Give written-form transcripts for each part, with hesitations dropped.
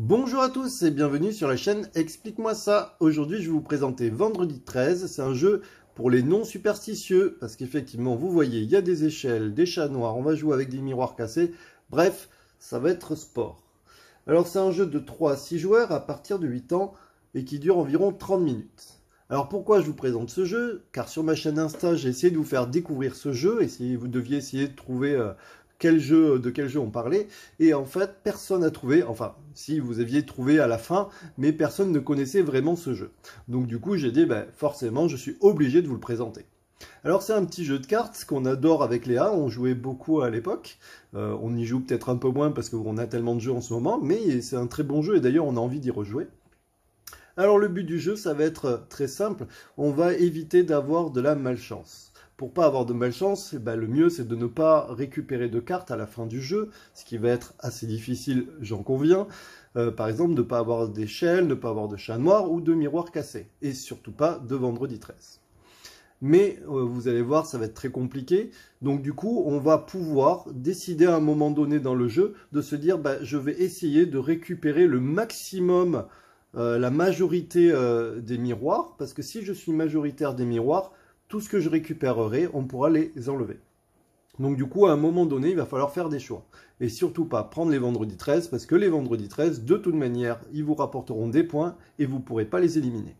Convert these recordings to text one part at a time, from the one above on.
Bonjour à tous et bienvenue sur la chaîne Explique-moi ça. Aujourd'hui, je vais vous présenter Vendredi 13. C'est un jeu pour les non superstitieux parce qu'effectivement, vous voyez, il y a des échelles, des chats noirs, on va jouer avec des miroirs cassés. Bref, ça va être sport. Alors, c'est un jeu de 3 à 6 joueurs à partir de 8 ans et qui dure environ 30 minutes. Alors, pourquoi je vous présente ce jeu? Car sur ma chaîne Insta, j'ai essayé de vous faire découvrir ce jeu et vous deviez essayer de trouver... de quel jeu on parlait, et en fait personne n'a trouvé, enfin si vous aviez trouvé à la fin, mais personne ne connaissait vraiment ce jeu. Donc du coup j'ai dit forcément je suis obligé de vous le présenter. Alors c'est un petit jeu de cartes qu'on adore avec Léa, on jouait beaucoup à l'époque, on y joue peut-être un peu moins parce qu'on a tellement de jeux en ce moment, mais c'est un très bon jeu et d'ailleurs on a envie d'y rejouer. Alors le but du jeu ça va être très simple, on va éviter d'avoir de la malchance. Pour pas avoir de malchance, le mieux c'est de ne pas récupérer de cartes à la fin du jeu, ce qui va être assez difficile, j'en conviens. Par exemple, de ne pas avoir d'échelle, de ne pas avoir de chat noir ou de miroir cassé. Et surtout pas de Vendredi 13. Mais vous allez voir, ça va être très compliqué. Donc du coup, on va pouvoir décider à un moment donné dans le jeu de se dire je vais essayer de récupérer le maximum, la majorité des miroirs. Parce que si je suis majoritaire des miroirs, tout ce que je récupérerai, on pourra les enlever. Donc du coup, à un moment donné, il va falloir faire des choix. Et surtout pas prendre les vendredis 13, parce que les vendredis 13, de toute manière, ils vous rapporteront des points et vous ne pourrez pas les éliminer.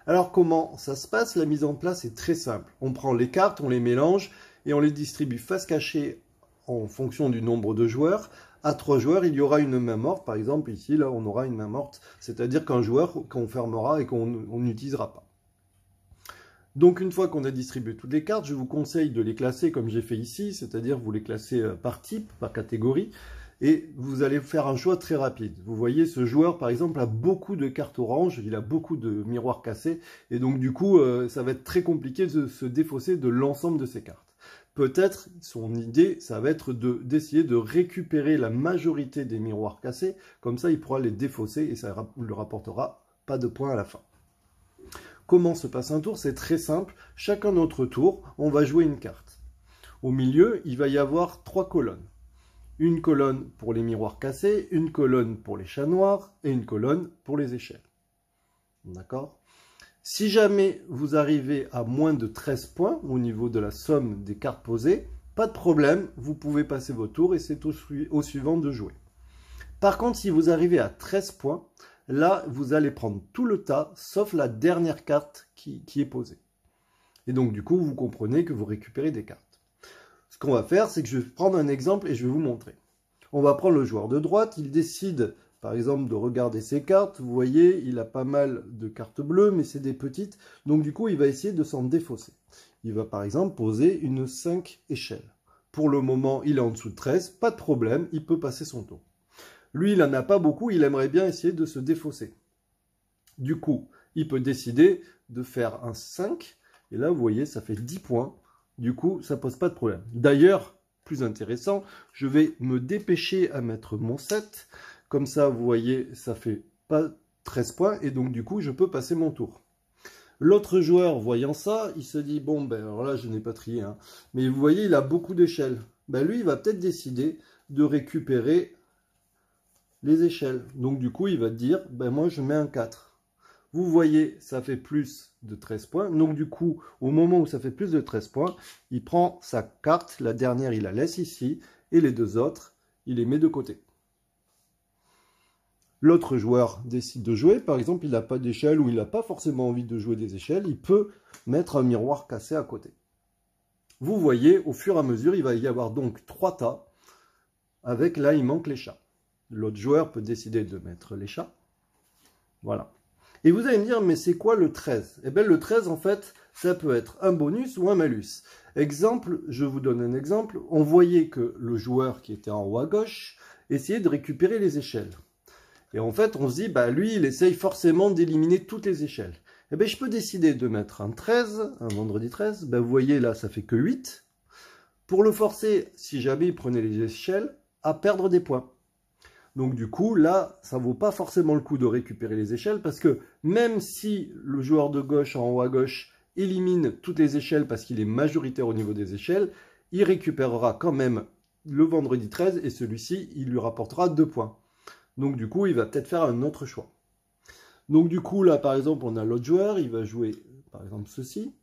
Alors comment ça se passe? La mise en place est très simple. On prend les cartes, on les mélange et on les distribue face cachée en fonction du nombre de joueurs. À 3 joueurs, il y aura une main morte. Par exemple, ici, là, on aura une main morte. C'est-à-dire qu'un joueur qu'on fermera et qu'on n'utilisera pas. Donc une fois qu'on a distribué toutes les cartes, je vous conseille de les classer comme j'ai fait ici, c'est-à-dire vous les classez par type, par catégorie, et vous allez faire un choix très rapide. Vous voyez, ce joueur par exemple a beaucoup de cartes oranges, il a beaucoup de miroirs cassés, et donc du coup ça va être très compliqué de se défausser de l'ensemble de ces cartes. Peut-être, son idée, ça va être d'essayer de récupérer la majorité des miroirs cassés, comme ça il pourra les défausser et ça ne lui rapportera pas de points à la fin. Comment se passe un tour? C'est très simple. Chacun notre tour, on va jouer une carte. Au milieu, il va y avoir 3 colonnes. Une colonne pour les miroirs cassés, une colonne pour les chats noirs et une colonne pour les échelles. D'accord? Si jamais vous arrivez à moins de 13 points au niveau de la somme des cartes posées, pas de problème, vous pouvez passer vos tours et c'est au suivant de jouer. Par contre, si vous arrivez à 13 points, là, vous allez prendre tout le tas, sauf la dernière carte qui est posée. Et donc, du coup, vous comprenez que vous récupérez des cartes. Ce qu'on va faire, c'est que je vais prendre un exemple et je vais vous montrer. On va prendre le joueur de droite. Il décide, par exemple, de regarder ses cartes. Vous voyez, il a pas mal de cartes bleues, mais c'est des petites. Donc, du coup, il va essayer de s'en défausser. Il va, par exemple, poser une 5 échelle. Pour le moment, il est en dessous de 13. Pas de problème, il peut passer son tour. Lui, il n'en a pas beaucoup, il aimerait bien essayer de se défausser. Du coup, il peut décider de faire un 5. Et là, vous voyez, ça fait 10 points. Du coup, ça ne pose pas de problème. D'ailleurs, plus intéressant, je vais me dépêcher à mettre mon 7. Comme ça, vous voyez, ça fait pas 13 points. Et donc, du coup, je peux passer mon tour. L'autre joueur, voyant ça, il se dit, bon, alors là, je n'ai pas trié. Hein, mais vous voyez, il a beaucoup d'échelles. Lui, il va peut-être décider de récupérer les échelles. Donc du coup, il va dire, moi je mets un 4. Vous voyez, ça fait plus de 13 points. Donc du coup, au moment où ça fait plus de 13 points, il prend sa carte, la dernière, il la laisse ici, et les deux autres, il les met de côté. L'autre joueur décide de jouer, par exemple, il n'a pas d'échelle ou il n'a pas forcément envie de jouer des échelles, il peut mettre un miroir cassé à côté. Vous voyez, au fur et à mesure, il va y avoir donc 3 tas, avec là, il manque les chats. L'autre joueur peut décider de mettre les chats. Voilà. Et vous allez me dire, mais c'est quoi le 13? Eh bien, le 13, en fait, ça peut être un bonus ou un malus. Exemple, je vous donne un exemple. On voyait que le joueur qui était en haut à gauche essayait de récupérer les échelles. Et en fait, on se dit, lui, il essaye forcément d'éliminer toutes les échelles. Eh bien, je peux décider de mettre un 13, un vendredi 13. Vous voyez, là, ça fait que 8. Pour le forcer, si jamais il prenait les échelles, à perdre des points. Donc du coup, là, ça ne vaut pas forcément le coup de récupérer les échelles parce que même si le joueur de gauche en haut à gauche élimine toutes les échelles parce qu'il est majoritaire au niveau des échelles, il récupérera quand même le vendredi 13 et celui-ci, il lui rapportera 2 points. Donc du coup, il va peut-être faire un autre choix. Donc du coup, là, par exemple, on a l'autre joueur, il va jouer, par exemple, ceci,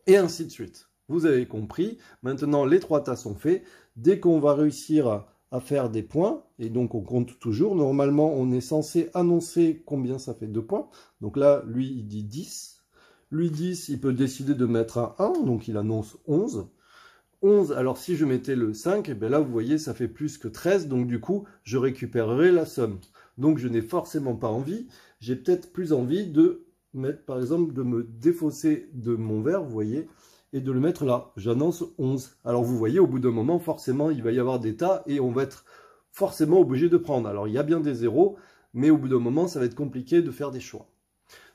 et ainsi de suite. Vous avez compris. Maintenant, les 3 tas sont faits. Dès qu'on va réussir à faire des points, et donc on compte toujours, normalement, on est censé annoncer combien ça fait 2 points. Donc là, lui, il dit 10. Lui, 10, il peut décider de mettre un 1, donc il annonce 11. 11, alors si je mettais le 5, et bien là, vous voyez, ça fait plus que 13, donc du coup, je récupérerai la somme. Donc je n'ai forcément pas envie, j'ai peut-être plus envie de mettre, par exemple, de me défausser de mon verre, vous voyez, et de le mettre là. J'annonce 11. Alors vous voyez, au bout d'un moment, forcément, il va y avoir des tas, et on va être forcément obligé de prendre. Alors il y a bien des zéros, mais au bout d'un moment, ça va être compliqué de faire des choix.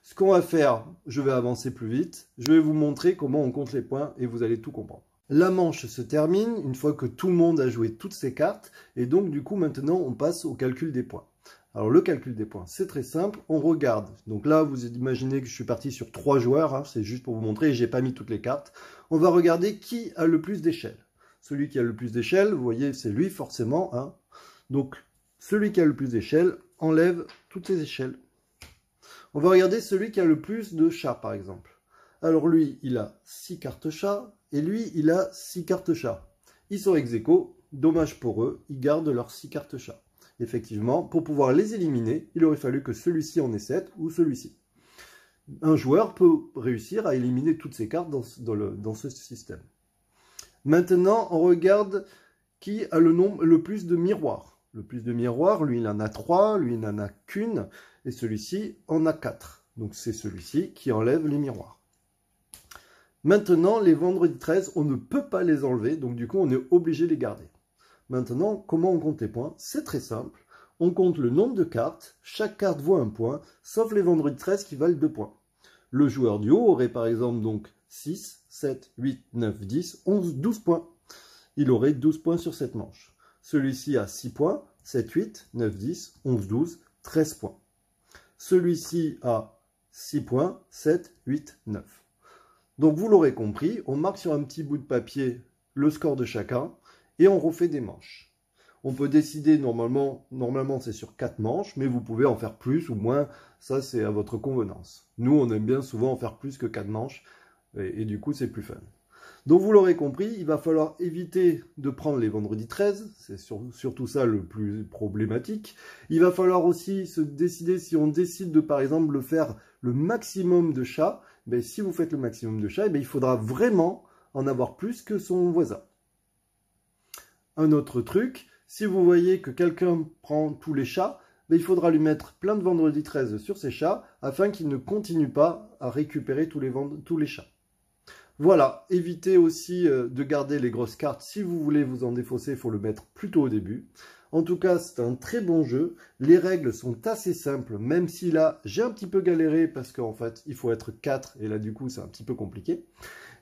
Ce qu'on va faire, je vais avancer plus vite, je vais vous montrer comment on compte les points, et vous allez tout comprendre. La manche se termine une fois que tout le monde a joué toutes ses cartes, et donc du coup maintenant on passe au calcul des points. Alors le calcul des points, c'est très simple, on regarde. Donc là vous imaginez que je suis parti sur 3 joueurs, hein, c'est juste pour vous montrer, et j'ai pas mis toutes les cartes. On va regarder qui a le plus d'échelles. Celui qui a le plus d'échelles, vous voyez, c'est lui forcément. Hein. Donc celui qui a le plus d'échelles enlève toutes ses échelles. On va regarder celui qui a le plus de chats par exemple. Alors lui, il a 6 cartes chat, et lui, il a 6 cartes chat. Ils sont ex aequo, dommage pour eux, ils gardent leurs 6 cartes chat. Effectivement, pour pouvoir les éliminer, il aurait fallu que celui-ci en ait 7 ou celui-ci. Un joueur peut réussir à éliminer toutes ses cartes dans ce système. Maintenant, on regarde qui a le plus de miroirs. Le plus de miroirs, lui, il en a 3, lui, il n'en a qu'une, et celui-ci en a 4. Donc c'est celui-ci qui enlève les miroirs. Maintenant, les vendredis 13, on ne peut pas les enlever, donc du coup, on est obligé de les garder. Maintenant, comment on compte les points? C'est très simple. On compte le nombre de cartes, chaque carte vaut un point, sauf les vendredis 13 qui valent 2 points. Le joueur du haut aurait par exemple donc 6, 7, 8, 9, 10, 11, 12 points. Il aurait 12 points sur cette manche. Celui-ci a 6 points, 7, 8, 9, 10, 11, 12, 13 points. Celui-ci a 6 points, 7, 8, 9. Donc vous l'aurez compris, on marque sur un petit bout de papier le score de chacun et on refait des manches. On peut décider, normalement c'est sur 4 manches, mais vous pouvez en faire plus ou moins, ça c'est à votre convenance. Nous on aime bien souvent en faire plus que 4 manches et du coup c'est plus fun. Donc vous l'aurez compris, il va falloir éviter de prendre les vendredis 13, c'est surtout ça le plus problématique. Il va falloir aussi se décider si on décide de par exemple faire le maximum de chats. Ben, si vous faites le maximum de chats, ben, il faudra vraiment en avoir plus que son voisin. Un autre truc, si vous voyez que quelqu'un prend tous les chats, ben, il faudra lui mettre plein de vendredi 13 sur ses chats afin qu'il ne continue pas à récupérer tous les chats. Voilà, évitez aussi de garder les grosses cartes. Si vous voulez vous en défausser, il faut le mettre plutôt au début. En tout cas, c'est un très bon jeu. Les règles sont assez simples, même si là, j'ai un petit peu galéré parce qu'en fait, il faut être 4 et là, du coup, c'est un petit peu compliqué.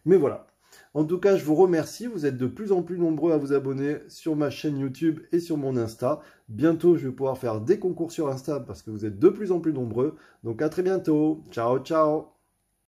Mais voilà. En tout cas, je vous remercie. Vous êtes de plus en plus nombreux à vous abonner sur ma chaîne YouTube et sur mon Insta. Bientôt, je vais pouvoir faire des concours sur Insta parce que vous êtes de plus en plus nombreux. Donc, à très bientôt. Ciao, ciao.